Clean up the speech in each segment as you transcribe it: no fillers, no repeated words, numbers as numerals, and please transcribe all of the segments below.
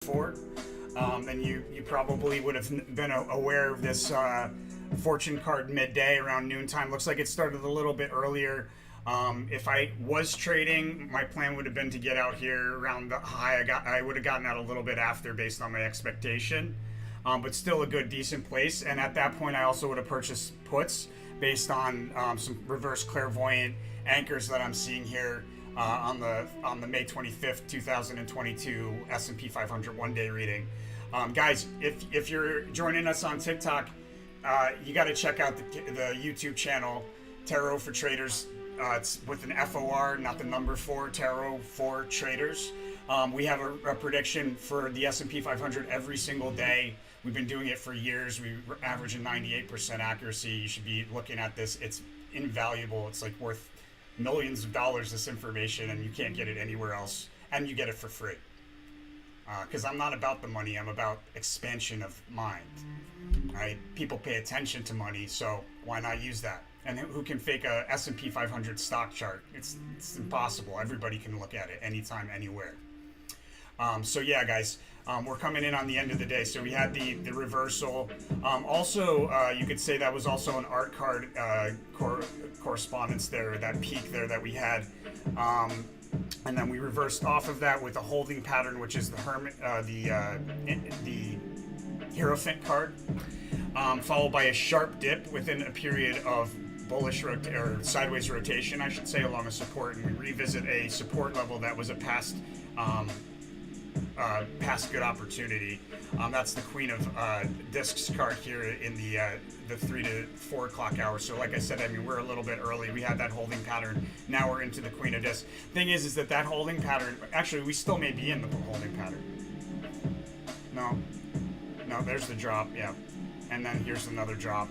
before, then you probably would have been aware of this fortune card midday around noontime. Looks like it started a little bit earlier. If I was trading, my plan would have been to get out here around the high. I would have gotten out a little bit after based on my expectation, but still a good, decent place. And at that point, I also would have purchased puts based on some reverse clairvoyant anchors that I'm seeing here on the May 25th, 2022 S&P 500 one-day reading. Guys, if you're joining us on TikTok, you got to check out the YouTube channel, Tarot for Traders. It's with an FOR, not the number 4, Tarot for Traders. We have a prediction for the S&P 500 every single day. We've been doing it for years. We average a 98% accuracy. You should be looking at this. It's invaluable. It's like worth millions of dollars, this information, and you can't get it anywhere else. And you get it for free. Because I'm not about the money. I'm about expansion of mind. Right? People pay attention to money, so why not use that? And who can fake a S&P 500 stock chart? It's impossible. Everybody can look at it anytime, anywhere. So yeah, guys, we're coming in on the end of the day. So we had the reversal. Also, you could say that was also an art card correspondence there, that peak there that we had. And then we reversed off of that with a holding pattern, which is the Hermit, the Hierophant card, followed by a sharp dip within a period of bullish or sideways rotation, I should say, along a support, and we revisit a support level that was a past good opportunity. That's the Queen of Discs card here in the 3 to 4 o'clock hour. So like I said, I mean, we're a little bit early. We had that holding pattern. Now we're into the Queen of Discs. Thing is that holding pattern, actually, we still may be in the holding pattern. No, there's the drop, yeah. And then here's another drop.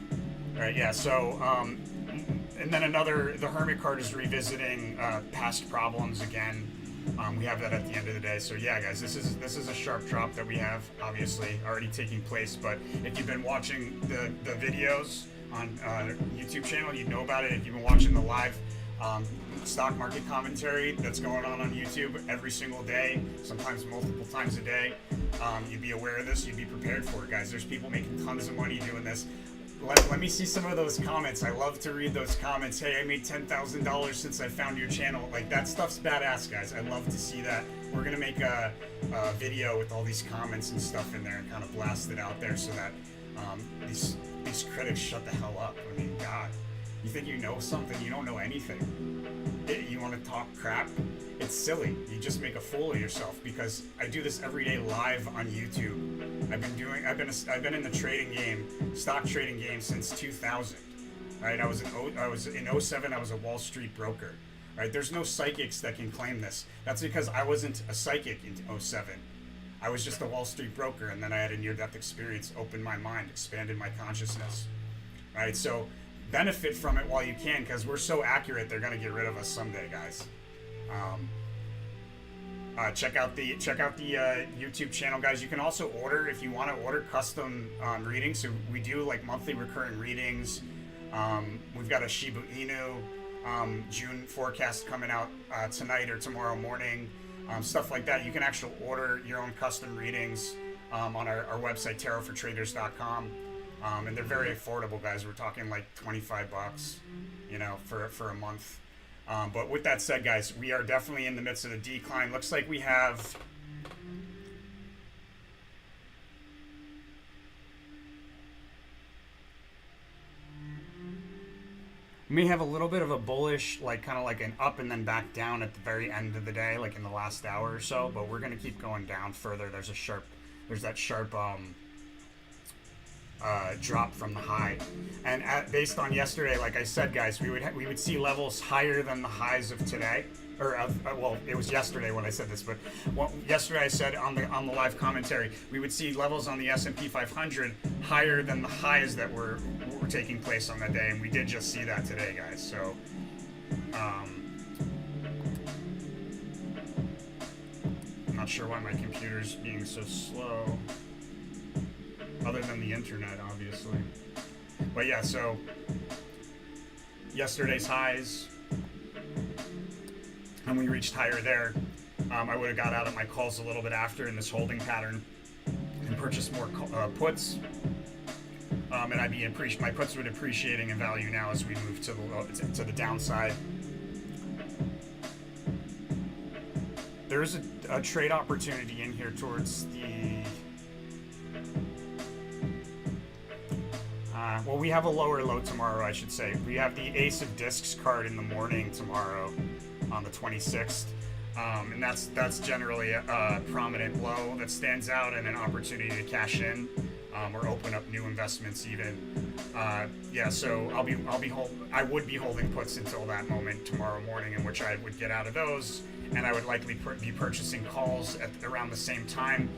All right, yeah, so, and then the Hermit card is revisiting past problems again. We have that at the end of the day. So yeah, guys, this is a sharp drop that we have, obviously, already taking place. But if you've been watching the videos on YouTube channel, you know about it. If you've been watching the live stock market commentary that's going on YouTube every single day, sometimes multiple times a day, you'd be aware of this. You'd be prepared for it, guys. There's people making tons of money doing this. Let me see some of those comments. I love to read those comments. Hey, I made $10,000 since I found your channel. Like, that stuff's badass, guys. I love to see that. We're gonna make a video with all these comments and stuff in there and kind of blast it out there so that these critics shut the hell up. I mean, God, you think you know something? You don't know anything. You want to talk crap? It's silly. You just make a fool of yourself, because I do this every day live on YouTube. I've been in the trading game, stock trading game, since 2000. Right? I was in 07. I was a Wall Street broker. Right? There's no psychics that can claim this. That's because I wasn't a psychic in 07. I was just a Wall Street broker, and then I had a near-death experience, opened my mind, expanded my consciousness. Right? So benefit from it while you can, because we're so accurate. They're gonna get rid of us someday, guys. Check out the YouTube channel, guys. You can also order, if you want to order custom readings. So we do like monthly recurring readings. We've got a Shiba Inu June forecast coming out tonight or tomorrow morning. Stuff like that. You can actually order your own custom readings on our website, tarotfortraders.com. And they're very affordable, guys. We're talking like $25, you know, for a month. But with that said, guys, we are definitely in the midst of a decline. Looks like we have may have a little bit of a bullish, like kind of like an up and then back down at the very end of the day, like in the last hour or so. But we're gonna keep going down further. There's that sharp drop from the high, and based on yesterday, like I said, guys, we would see levels higher than the highs of today, or well, it was yesterday when I said this, but yesterday I said on the live commentary, we would see levels on the S&P 500 higher than the highs that were taking place on that day, and we did just see that today, guys. So I'm not sure why my computer's being so slow. Other than the internet, obviously. But yeah, so yesterday's highs, and we reached higher there. I would have got out of my calls a little bit after in this holding pattern and purchased more puts. And my puts would appreciating in value now as we move to the downside. There's a trade opportunity in here towards the. Well, we have a lower low tomorrow, I should say. We have the Ace of Discs card in the morning tomorrow on the 26th. And that's generally a prominent low that stands out and an opportunity to cash in or open up new investments even. Yeah, so I would be holding puts until that moment tomorrow morning, in which I would get out of those, and I would likely be purchasing calls at around the same time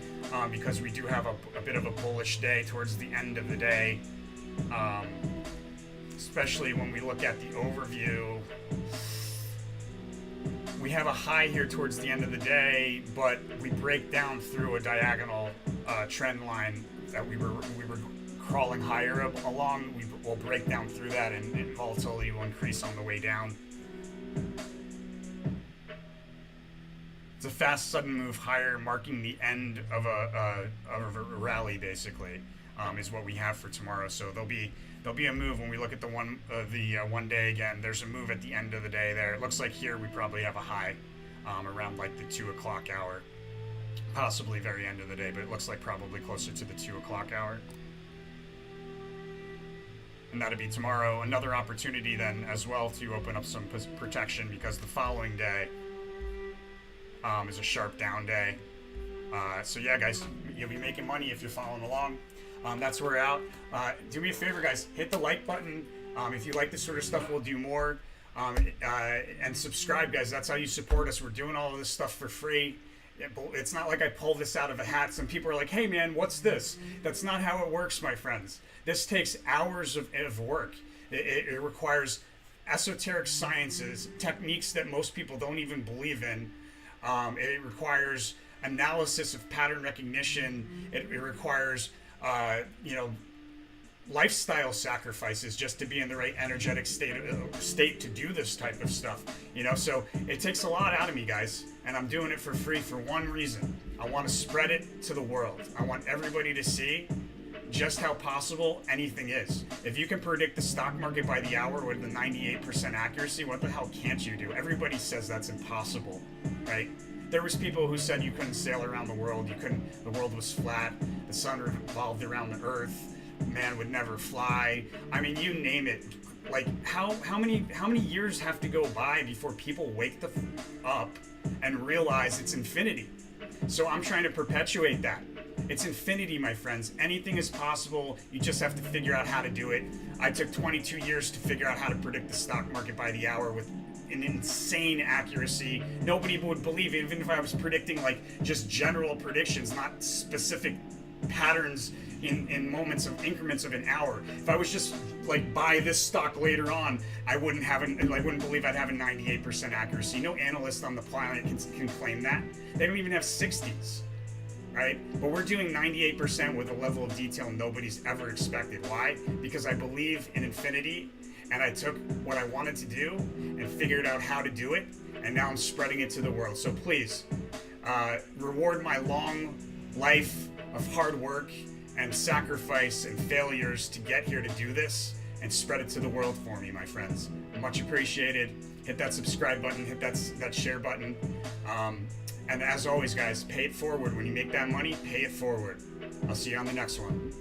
because we do have a bit of a bullish day towards the end of the day. Especially when we look at the overview, we have a high here towards the end of the day, but we break down through a diagonal trend line that we were crawling higher up along. We'll break down through that, and volatility will increase on the way down. It's a fast, sudden move higher, marking the end of a rally, basically. Is what we have for tomorrow. So there'll be a move when we look at the one day again. There's a move at the end of the day there. It looks like here we probably have a high around like the 2 o'clock hour, possibly very end of the day, but it looks like probably closer to the 2 o'clock hour. And that'll be tomorrow. Another opportunity then as well to open up some protection, because the following day is a sharp down day. So yeah, guys, you'll be making money if you're following along. That's where we're out. Do me a favor, guys. Hit the like button. If you like this sort of stuff, we'll do more. And subscribe, guys. That's how you support us. We're doing all of this stuff for free. It's not like I pull this out of a hat. Some people are like, hey, man, what's this? That's not how it works, my friends. This takes hours of work. It requires esoteric sciences, techniques that most people don't even believe in. It requires analysis of pattern recognition. It requires lifestyle sacrifices just to be in the right energetic state to do this type of stuff. So it takes a lot out of me, guys, and I'm doing it for free for one reason. I want to spread it to the world. I want everybody to see just how possible anything is. If you can predict the stock market by the hour with the 98% accuracy, what the hell can't you do? Everybody says that's impossible, right? There was people who said you couldn't sail around the world, the world was flat, the sun revolved around the earth, man would never fly. I mean, you name it. Like, how many years have to go by before people wake up and realize it's infinity? So I'm trying to perpetuate that. It's infinity, my friends. Anything is possible. You just have to figure out how to do it. I took 22 years to figure out how to predict the stock market by the hour with an insane accuracy. Nobody would believe it, even if I was predicting like just general predictions, not specific patterns in increments of an hour. If I was just like buy this stock later on, I wouldn't believe I'd have a 98% accuracy. No analyst on the planet can claim that. They don't even have 60s. Right? But we're doing 98% with a level of detail nobody's ever expected. Why? Because I believe in infinity, and I took what I wanted to do and figured out how to do it, and now I'm spreading it to the world. So please, reward my long life of hard work and sacrifice and failures to get here to do this, and spread it to the world for me, my friends. Much appreciated. Hit that subscribe button, hit that share button. And as always, guys, pay it forward. When you make that money, pay it forward. I'll see you on the next one.